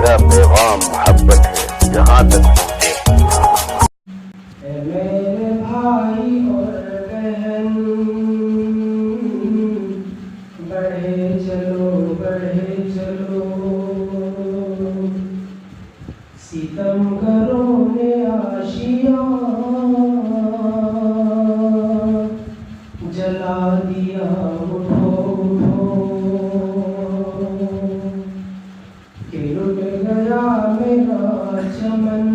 میرا پیغام محبت ہے جہاں تک پہنچے. اے میرے بھائی اور بہن، بڑھے چلو بڑھے چلو، ستم گروں نے آشیاں جلا دیا، اٹھو کہ لٹ گیا میرا چمن.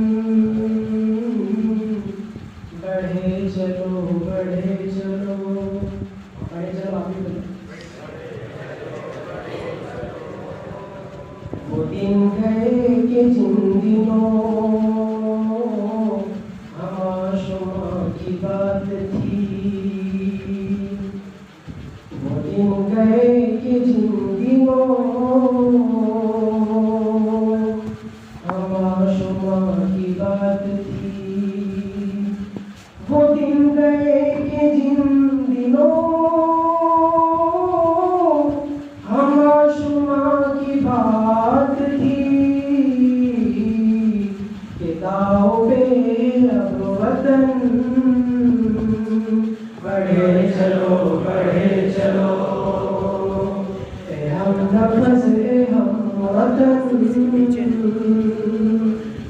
بڑھے چلو بڑھے چلو، بڑھے چلو آپ بھی. وہ دن گئے کہ جن دنوں ہما شما کی بات تھی، وہ دن گئے کہ جن دنوں ہما شما کی بات تھی، وہ دن گئے کہ جن دنوں ہما شما کی بات تھی، کہ داؤ پہ اب وطن. بڑھے چلو بڑھے چلو، اے ہم نفس اے ہم وطن.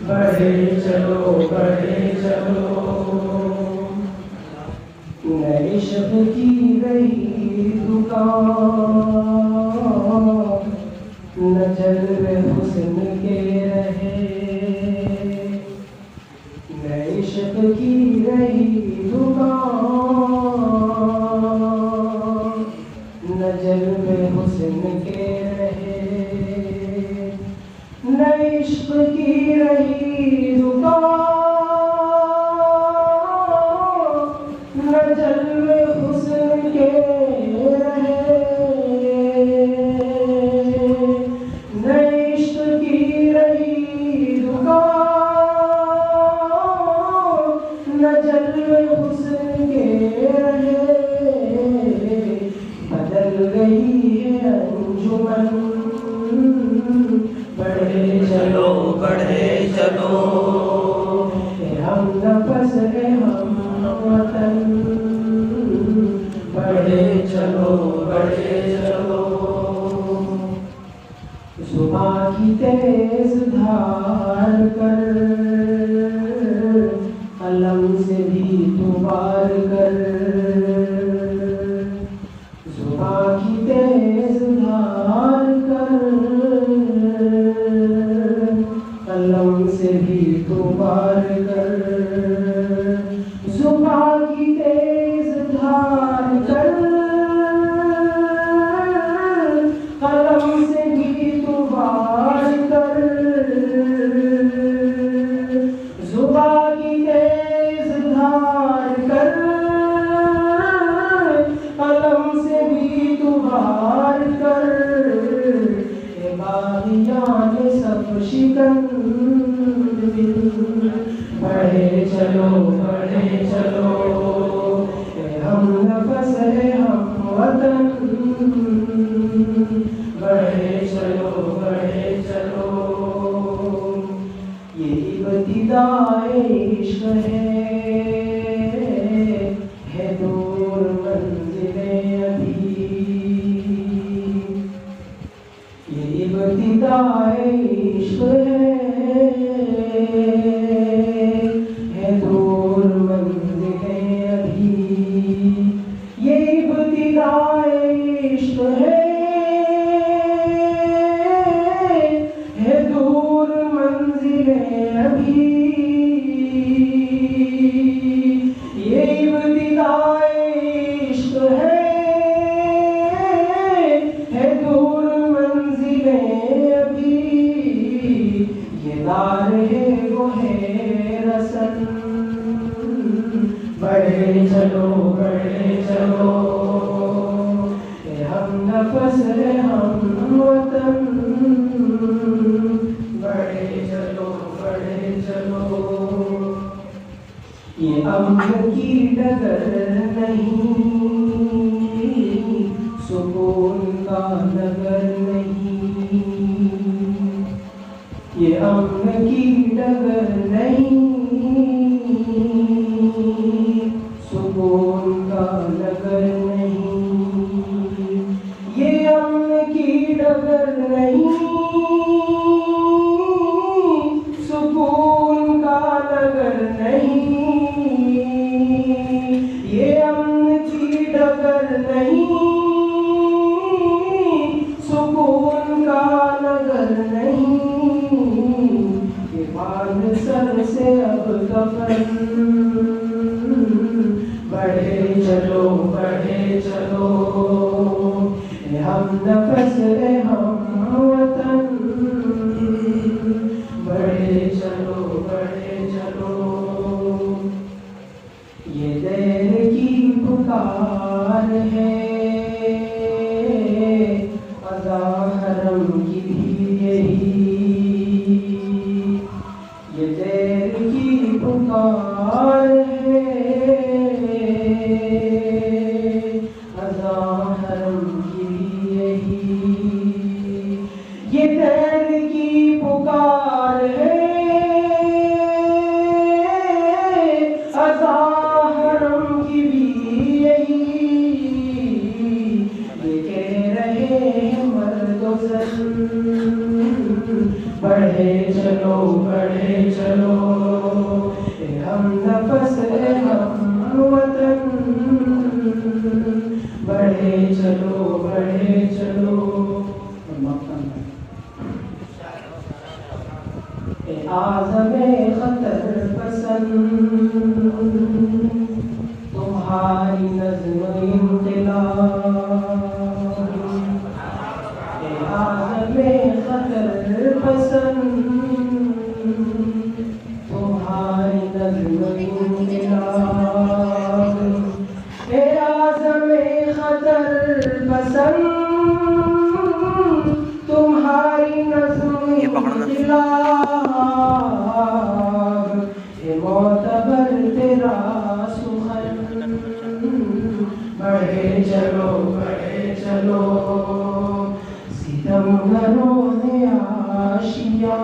بڑھے چلو بڑھے چلو، نہ عشق کی رہی دکان، نہ جلوے حسن کے رہے، نہ عشق کی رہی دکان، نہ جلوے حسن کے رہے، نہ عشق کی رہی دکان، نہ جلوے حسن کے رہے، نہ عشق کی رہی دکان، نہ جلوے حسن کے رہے. بدل گئی ہے انجمن، بڑھے چلو بڑھے چلو، اے ہم نفس اے ہم وطن. بڑھے چلو بڑھے چلو، زباں کی تیز دھار کر، قلم سے بھی تو وار کر. زباں کی تیز دھار کر، قلم سے بھی تو وار کر. زباں کی تیز دھار کر، قلم سے بھی تو وار کر. زباں کی تیز دھار کر، قلم سے بھی تو وار کر. اے باغیان سب شکن، بڑھے چلو بڑھے چلو، اے ہم نفس اے ہم وطن. بڑھے چلو بڑھے چلو، یہ ابتدائے عشق ہے دور منزلیں ابھی. یہ ابتدائے عشق ہے دور منزلیں ابھی. یہ ابتدائے عشق ہے دور منزلیں ابھی. یہ ابتدائے عشق ہے دور منزلیں ابھی. یہ دار ہے وہ ہے رسن، بڑھے چلو بڑھے چلو، اے ہم نفس اے ہم وطن. بڑھے چلو بڑھے چلو، یہ امن کی ڈگر نہیں، سکون کا نگر نہیں. یہ امن کی ڈگر نہیں، سکون کا نگر نہیں، یہ امن کی ڈگر نہیں، سکون کا نگر نہیں، یہ امن کی ڈگر نہیں، سکون کا نگر نہیں، یہ باندھ سر سے اب کفن، بڑھے چلو بڑھے چلو، اے ہم نفس اے ہم وطن، بڑھے چلو بڑھے چلو، یہ دیر کی پکار ہے، حرم کی بھی یہی، یہ دیر کی پکار ہے، حرم کی بھی یہی، یہ دیر کی پکار ہے، حرم کی بھی یہی، یہ کہہ رہے ہیں مرد و زن، بڑھے چلو بڑھے چلو، اے ہم نفس اے ہم وطن، بڑھے چلو بڑھے چلو، اے اعظم خطر پسند، تمہاری نظم انقلاب، اے اعظم خطر پسند، تمہاری نظم انقلاب، اے اعظم خطر پسند، تمہاری نظم انقلاب، اے معتبر تیرا سخن، بڑھے چلو بڑھے چلو، ستمگروں نے آشیاں